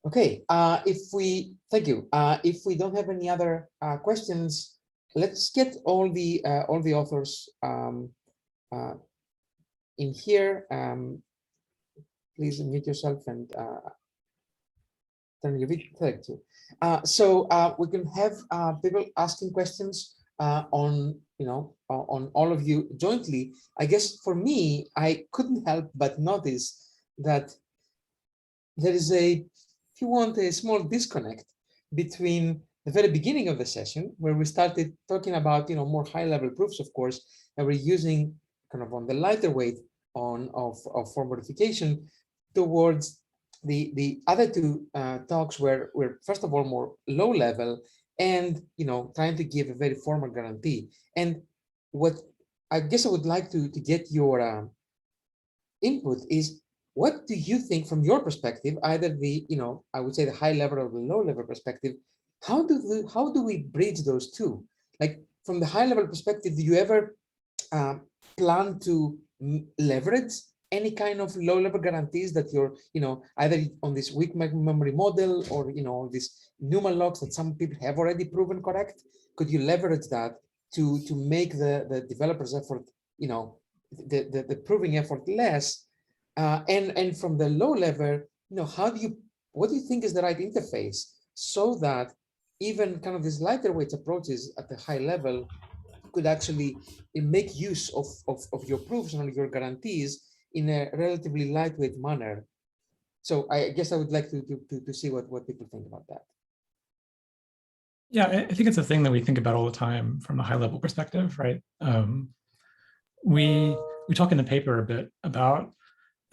Okay, thank you. If we don't have any other questions, let's get all the authors in here. Please unmute yourself and turn your video. So we can have people asking questions on on all of you jointly. I guess for me, I couldn't help but notice that there is if you want, a small disconnect between the very beginning of the session, where we started talking about more high-level proofs, of course, and we're using kind of on the lighter weight of form modification, towards the other two talks where we're first of all more low level and trying to give a very formal guarantee. And what I guess I would like to get your input is, what do you think from your perspective, either the I would say the high level or the low level perspective, how do we bridge those two? Like from the high level perspective, do you ever plan to leverage any kind of low level guarantees that you're either on this weak memory model or these NUMA logs that some people have already proven correct? Could you leverage that to make the developers effort, the proving effort less? And from the low level, what do you think is the right interface so that even kind of these lighter weight approaches at the high level could actually make use of your proofs and your guarantees in a relatively lightweight manner? So I guess I would like to see what people think about that. Yeah, I think it's a thing that we think about all the time from a high level perspective, right? We talk in the paper a bit about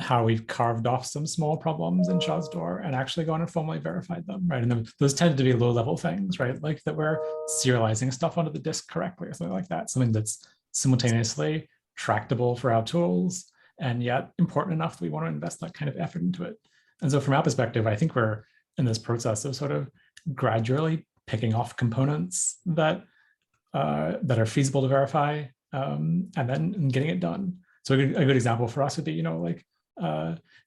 how we've carved off some small problems in SHA-SDOR and actually gone and formally verified them, right? And those tend to be low-level things, right? Like that we're serializing stuff onto the disk correctly or something like that, something that's simultaneously tractable for our tools and yet important enough that we want to invest that kind of effort into it. And so from our perspective, I think we're in this process of sort of gradually picking off components that are feasible to verify and then getting it done. So a good example for us would be,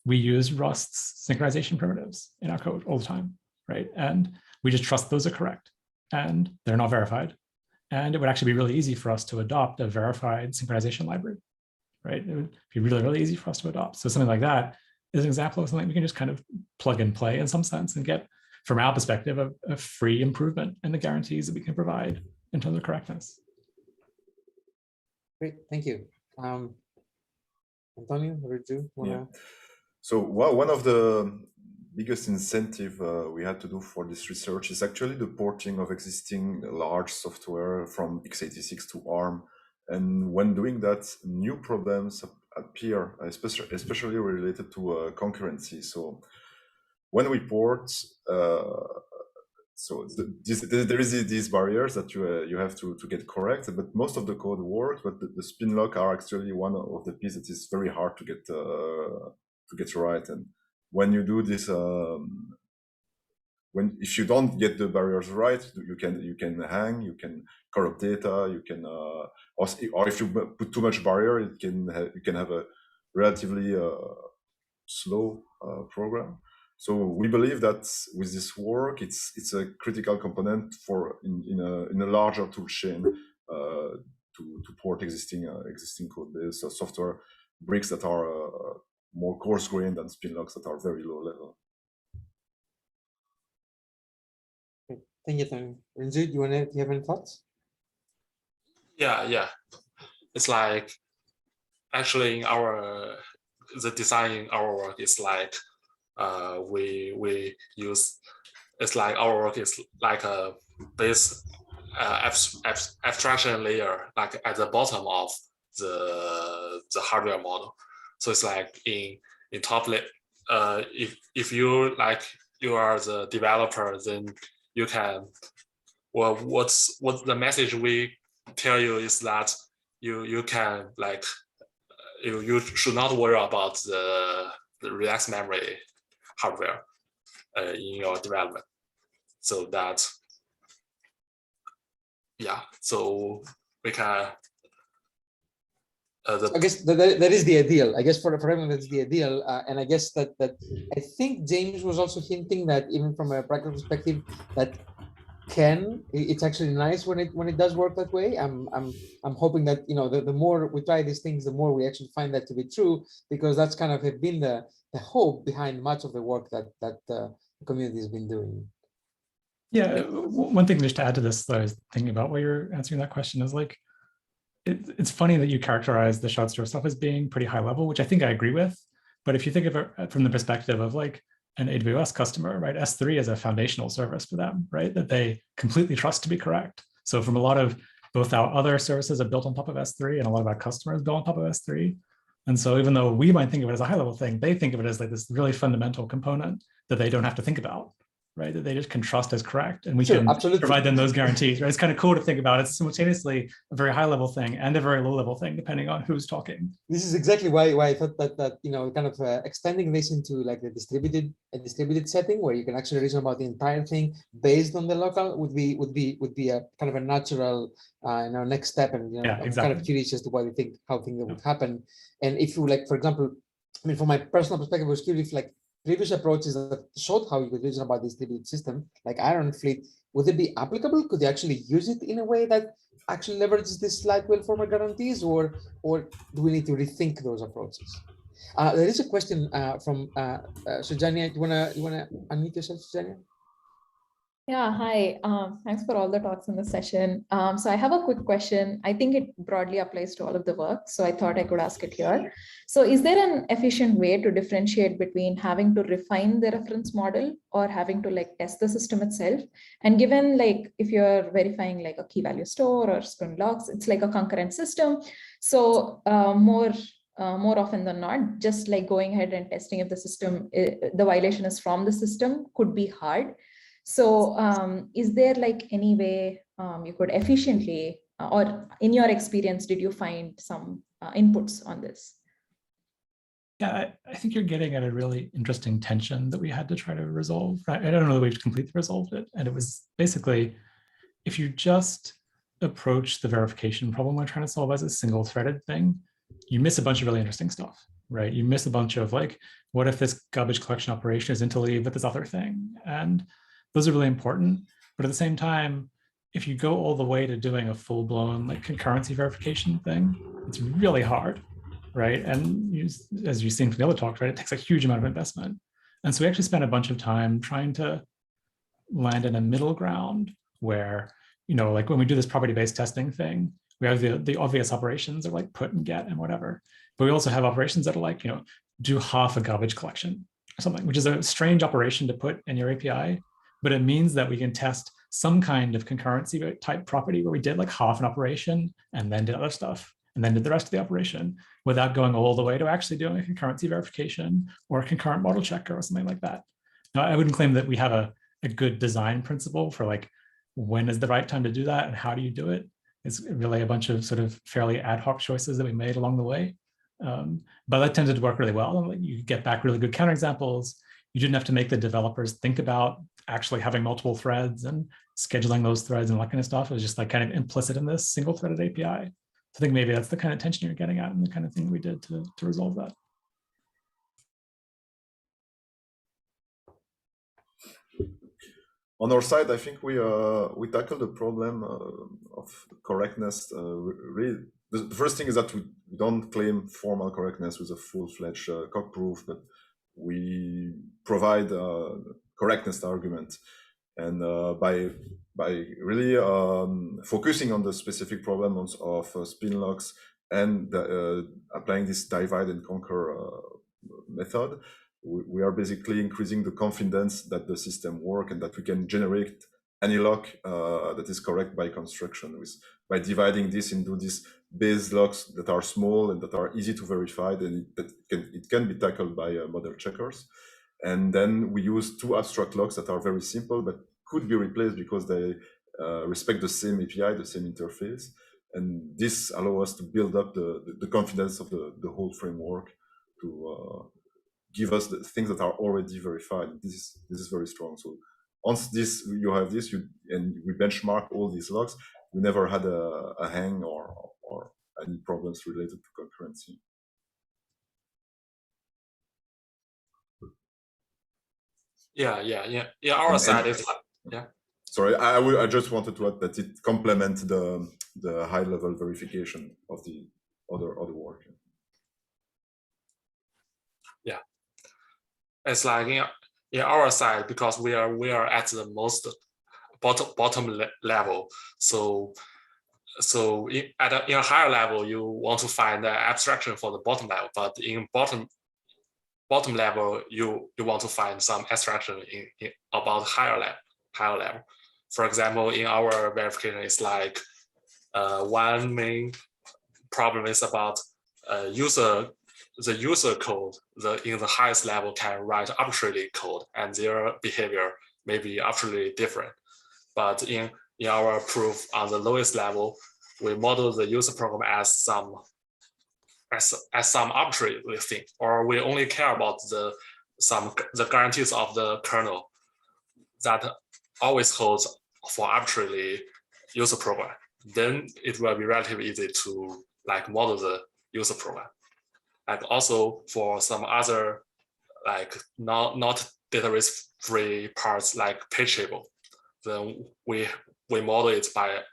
we use Rust's synchronization primitives in our code all the time, right? And we just trust those are correct and they're not verified. And it would actually be really easy for us to adopt a verified synchronization library, right? It would be really, really easy for us to adopt. So something like that is an example of something we can just kind of plug and play in some sense and get, from our perspective, a free improvement in the guarantees that we can provide in terms of correctness. Great, thank you. Antonio, would you wanna? Yeah. So one of the biggest incentive we had to do for this research is actually the porting of existing large software from x86 to ARM. And when doing that, new problems appear, especially related to concurrency. So when we port, there is these barriers that you have to get correct, but most of the code works. But the spin lock are actually one of the pieces that is very hard to get right. And when you do this, if you don't get the barriers right, you can hang, you can corrupt data, you can or if you put too much barrier, you can have a relatively slow program. So we believe that with this work, it's a critical component for in a larger tool chain to port existing code base, software bricks that are more coarse-grained than spin locks that are very low level. Thank you, Tony. Renzo, do you have any thoughts? Yeah. It's like actually in the design in our work is like we use, it's like our work is like a base abstraction layer, like at the bottom of the hardware model. So it's like in top if you you are the developer, then you can, well, what the message we tell you is that you can you should not worry about the relaxed memory hardware in your development. So that, yeah, so we can I guess that is the ideal. I guess for everyone, that's the ideal. And I guess that I think James was also hinting that even from a practical perspective, that it's actually nice when it does work that way. I'm hoping that the more we try these things, the more we actually find that to be true, because that's kind of been the hope behind much of the work that the community has been doing. Yeah, one thing just to add to this that I was thinking about while you're answering that question is like, it's funny that you characterize the shard store stuff as being pretty high level, which I think I agree with. But if you think of it from the perspective of like an AWS customer, right, S3 is a foundational service for them, right, that they completely trust to be correct. So from a lot of both our other services are built on top of S3 and a lot of our customers built on top of S3. And so even though we might think of it as a high level thing, they think of it as like this really fundamental component that they don't have to think about, right? That they just can trust as correct, and we can provide them those guarantees, right? It's kind of cool to think about. It's simultaneously a very high level thing and a very low level thing, depending on who's talking. This is exactly why I thought that kind of extending this into like a distributed setting where you can actually reason about the entire thing based on the local would be a kind of a natural next step. And I'm kind of curious as to what you think, how things would happen. And if you like, for example, I mean, from my personal perspective, I was curious if like previous approaches that showed how you could reason about the distributed system, like Iron Fleet, would it be applicable? Could you actually use it in a way that actually leverages this light well format guarantees, or do we need to rethink those approaches? There is a question from Sujanya. You wanna unmute yourself, Sujanya? Yeah, hi. Thanks for all the talks in the session. So I have a quick question. I think it broadly applies to all of the work, so I thought I could ask it here. So is there an efficient way to differentiate between having to refine the reference model or having to like test the system itself? And given like if you're verifying like a key value store or sprint logs, it's like a concurrent system. So more often than not, just like going ahead and testing if the system, the violation is from the system could be hard. So is there like any way you could efficiently, or in your experience, did you find some inputs on this? Yeah, I think you're getting at a really interesting tension that we had to try to resolve. I don't know that we've completely resolved it. And it was basically, if you just approach the verification problem we're trying to solve as a single threaded thing, you miss a bunch of really interesting stuff, right? You miss a bunch of like, what if this garbage collection operation is interleaved with this other thing? And those are really important. But at the same time, if you go all the way to doing a full-blown like concurrency verification thing, it's really hard, right? And as you've seen from the other talks, right, it takes a huge amount of investment. And so we actually spent a bunch of time trying to land in a middle ground where, like when we do this property-based testing thing, we have the obvious operations of like put and get and whatever. But we also have operations that are like, do half a garbage collection or something, which is a strange operation to put in your API. But it means that we can test some kind of concurrency type property where we did like half an operation and then did other stuff and then did the rest of the operation without going all the way to actually doing a concurrency verification or a concurrent model checker or something like that. Now, I wouldn't claim that we have a good design principle for like, when is the right time to do that and how do you do it? It's really a bunch of sort of fairly ad hoc choices that we made along the way. But that tended to work really well. Like you get back really good counterexamples. You didn't have to make the developers think about actually having multiple threads and scheduling those threads and that kind of stuff. It was just like kind of implicit in this single threaded API. So I think maybe that's the kind of tension you're getting at and the kind of thing we did to resolve that. On our side, I think we tackled the problem of correctness. Really, the first thing is that we don't claim formal correctness with a full-fledged cock proof, but we provide correctness argument, and by really focusing on the specific problems of spin locks and applying this divide and conquer method, we are basically increasing the confidence that the system works and that we can generate any lock that is correct by construction by dividing this into these base locks that are small and that are easy to verify, and it can be tackled by model checkers. And then we use two abstract locks that are very simple but could be replaced because they respect the same API, the same interface. And this allows us to build up the confidence of the whole framework to give us the things that are already verified. This is very strong. So once you have this, and we benchmark all these logs, we never had a hang or any problems related to concurrency. Yeah. Our side is like, yeah. Sorry, I just wanted to add that it complements the high level verification of the other work. Yeah, it's like in our side, because we are at the most bottom level. So in a higher level, you want to find the abstraction for the bottom level, but in bottom level, you want to find some abstraction in about higher level. For example, in our verification, it's like one main problem is about the user code. In the highest level can write arbitrary code, and their behavior may be arbitrarily different. But in our proof on the lowest level, we model the user program as some arbitrary thing, or we only care about the guarantees of the kernel that always holds for arbitrarily user program. Then it will be relatively easy to like model the user program. And also for some other like not data risk free parts like page table, then we model it by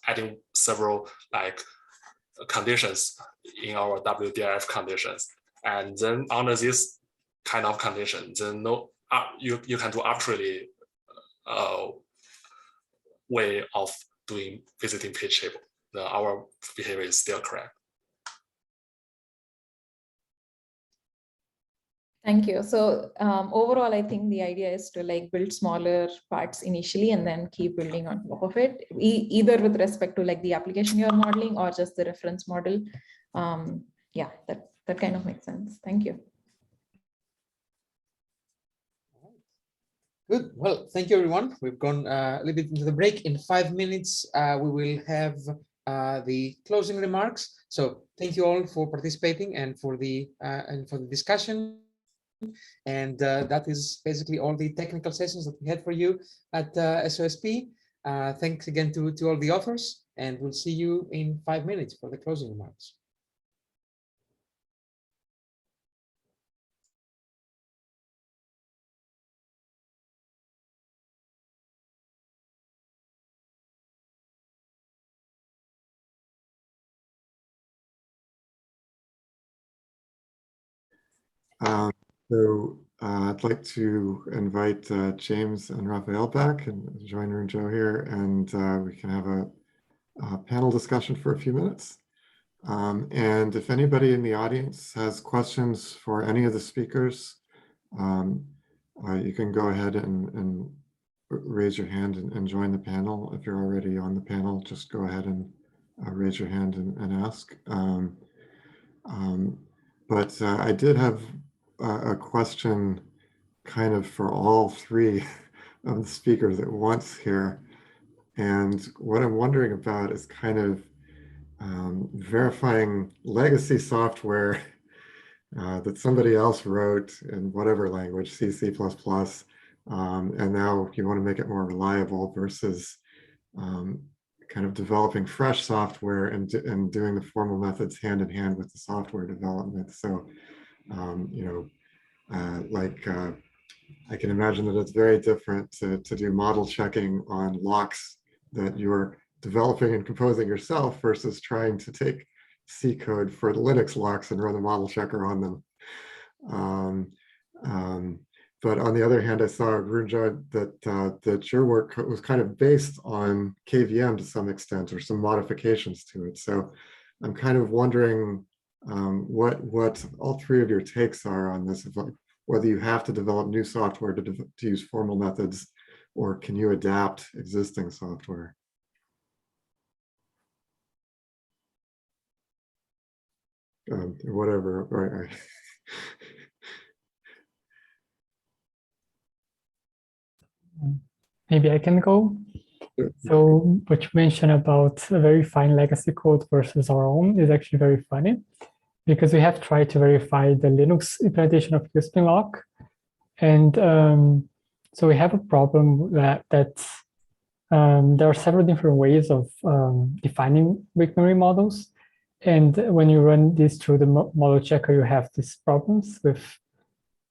adding several like conditions in our WDF conditions, and then under this kind of condition, then you can do arbitrarily way of doing visiting page table. Our behavior is still correct. Thank you. So overall, I think the idea is to like build smaller parts initially and then keep building on top of it, either with respect to like the application you're modeling or just the reference model. Yeah, that kind of makes sense. Thank you. Good. Well, thank you, everyone. We've gone a little bit into the break. In 5 minutes, we will have the closing remarks. So thank you all for participating and for the discussion. And that is basically all the technical sessions that we had for you at SOSP. Thanks again to all the authors, and we'll see you in 5 minutes for the closing remarks. I'd like to invite James and Raphael back and join Runjo here, and we can have a panel discussion for a few minutes. And if anybody in the audience has questions for any of the speakers, you can go ahead and raise your hand and join the panel. If you're already on the panel, just go ahead and raise your hand and ask. But I did have a question kind of for all three of the speakers at once here. And what I'm wondering about is kind of verifying legacy software that somebody else wrote in whatever language, C, C++, and now you want to make it more reliable versus kind of developing fresh software and doing the formal methods hand in hand with the software development. So, I can imagine that it's very different to do model checking on locks that you're developing and composing yourself versus trying to take C code for the Linux locks and run a model checker on them. But on the other hand, I saw, Runjo, that your work was kind of based on KVM to some extent, or some modifications to it. So I'm kind of wondering what all three of your takes are on this, whether you have to develop new software to use formal methods, or can you adapt existing software? Whatever, right. Maybe I can go. So what you mentioned about verifying legacy code versus our own is actually very funny, because we have tried to verify the Linux implementation of Uspin lock. And so we have a problem that there are several different ways of defining weak memory models. And when you run this through the model checker, you have these problems with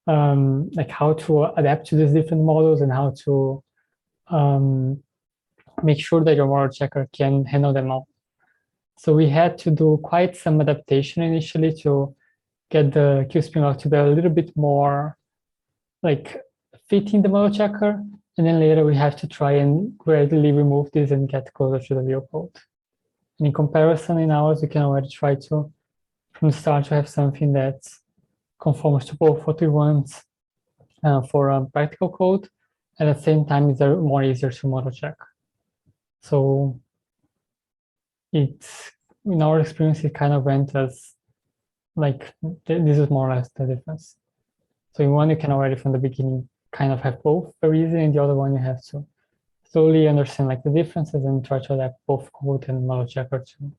like how to adapt to these different models and how to make sure that your model checker can handle them all. So we had to do quite some adaptation initially to get the QSpin lock to be a little bit more like fitting the model checker. And then later we have to try and gradually remove this and get closer to the real code. And in comparison, in ours, we can already try to, from the start, to have something that conforms to both what we want for practical code, and at the same time, it's more easier to model check. So it's, in our experience, it kind of went as like, this is more or less the difference. So in one, you can already from the beginning kind of have both very easy, and the other one you have to slowly understand like the differences and try to adapt both code and model checker too.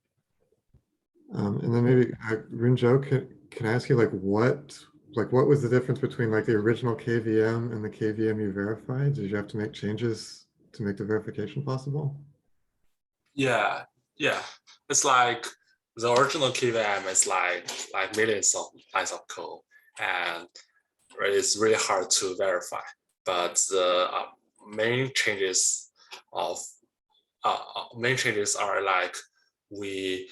And then maybe Runjo, can I ask you like what was the difference between like the original KVM and the KVM you verified? Did you have to make changes to make the verification possible? Yeah. It's like the original KVM is like millions of lines of code, and it's really hard to verify. But the main changes are like we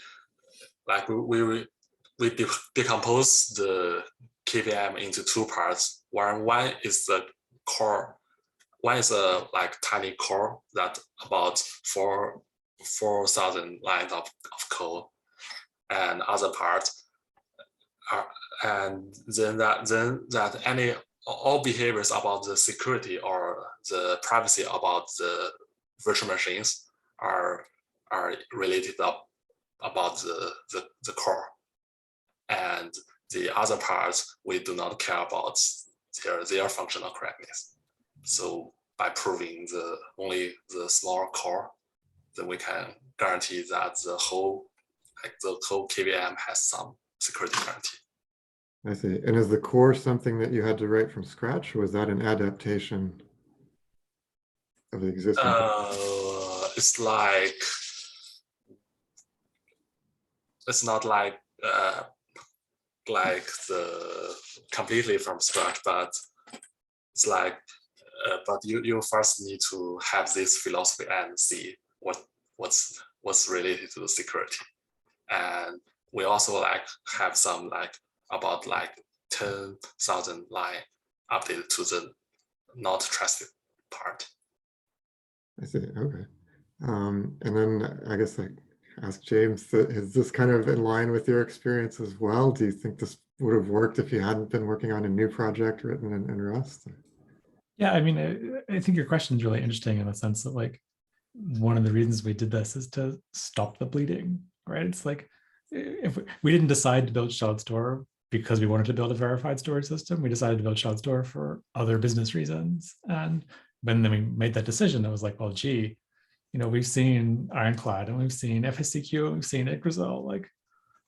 decompose the KVM into two parts. One is the core. One is a like tiny core that about 4,000 lines of code, and other part are, and then that all behaviors about the security or the privacy about the virtual machines are related about the core, and the other parts we do not care about their functional correctness. So by proving only the small core, then we can guarantee that the whole KVM has some security guarantee. I see. And is the core something that you had to write from scratch, or was that an adaptation of the existing? It's like, it's not like the completely from scratch, but it's like, but you first need to have this philosophy and see what's related to the security. And we also like have some like about like 10,000 line updated to the not trusted part. I see. Okay. And then I guess I ask James, is this kind of in line with your experience as well? Do you think this would have worked if you hadn't been working on a new project written in Rust? Yeah, I mean, I think your question is really interesting in the sense that like one of the reasons we did this is to stop the bleeding, right? It's like if we didn't decide to build Shard Store because we wanted to build a verified storage system, we decided to build Shard Store for other business reasons. And when then we made that decision, it was like, well, gee, you know, we've seen Ironclad and we've seen FSCQ and we've seen Yggdrasil. Like,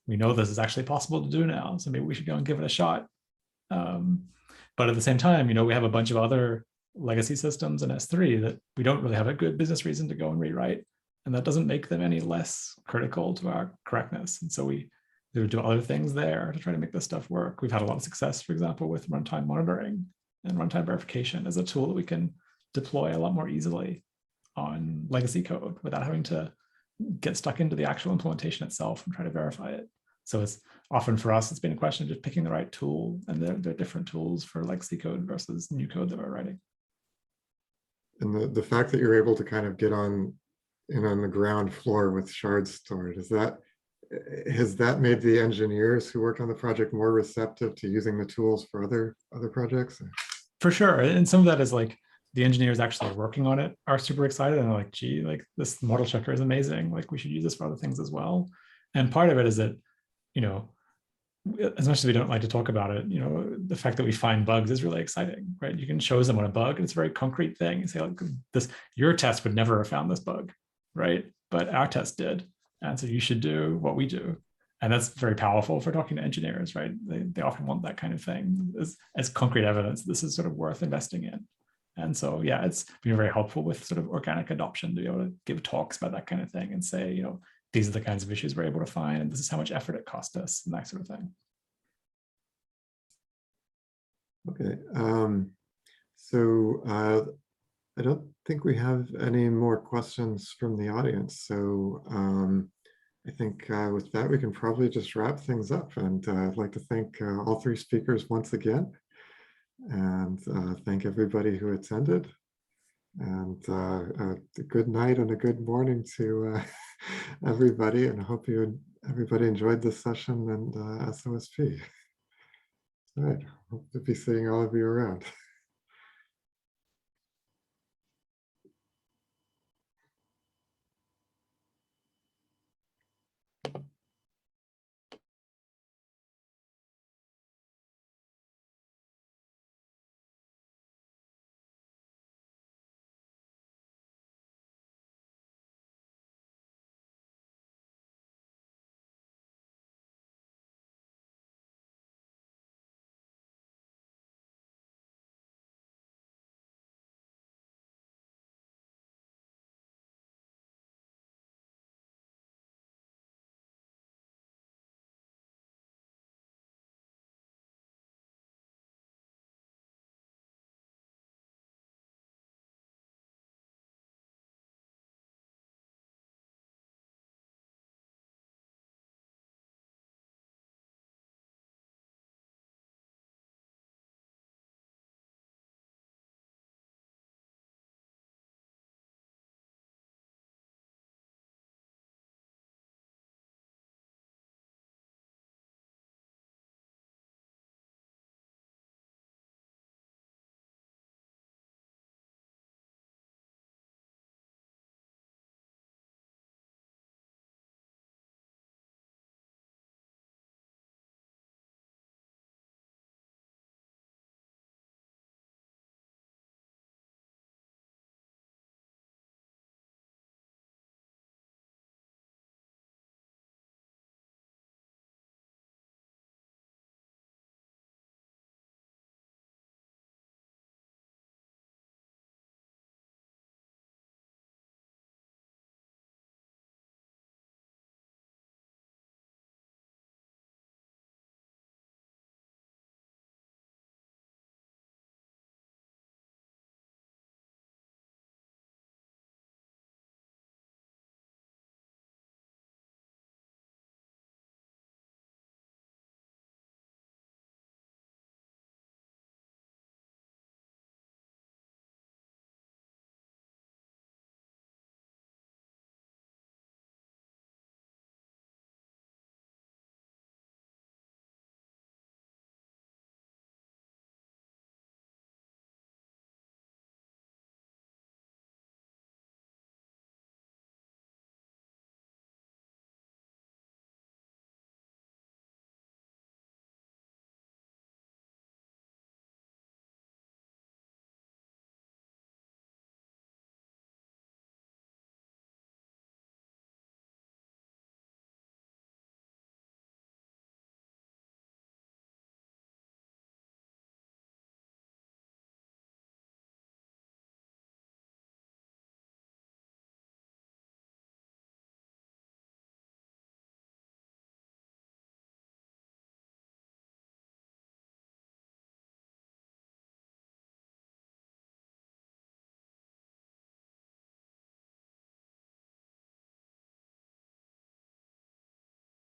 we know this is actually possible to do now, so maybe we should go and give it a shot. But at the same time, you know, we have a bunch of other legacy systems in S3 that we don't really have a good business reason to go and rewrite. And that doesn't make them any less critical to our correctness. And so we do other things there to try to make this stuff work. We've had a lot of success, for example, with runtime monitoring and runtime verification as a tool that we can deploy a lot more easily on legacy code without having to get stuck into the actual implementation itself and try to verify it. So it's often for us, it's been a question of just picking the right tool, and there are different tools for legacy code versus new code that we're writing. And the fact that you're able to kind of get on the ground floor with Shard Store, has that made the engineers who worked on the project more receptive to using the tools for other projects? For sure. And some of that is like the engineers actually working on it are super excited and they're like, gee, like this model checker is amazing. Like we should use this for other things as well. And part of it is that, you know, as much as we don't like to talk about it, you know, the fact that we find bugs is really exciting, right? You can show someone a bug, and it's a very concrete thing. You say, like, this, your test would never have found this bug, right? But our test did. And so you should do what we do. And that's very powerful for talking to engineers, right? They often want that kind of thing as concrete evidence. This is sort of worth investing in. And so, yeah, it's been very helpful with sort of organic adoption to be able to give talks about that kind of thing and say, you know, these are the kinds of issues we're able to find, and this is how much effort it cost us, and that sort of thing. Okay. So I don't think we have any more questions from the audience. So I think with that, we can probably just wrap things up. And I'd like to thank all three speakers once again, and thank everybody who attended. And a good night and a good morning to everybody. And I hope everybody enjoyed this session and SOSP. All right, hope to be seeing all of you around.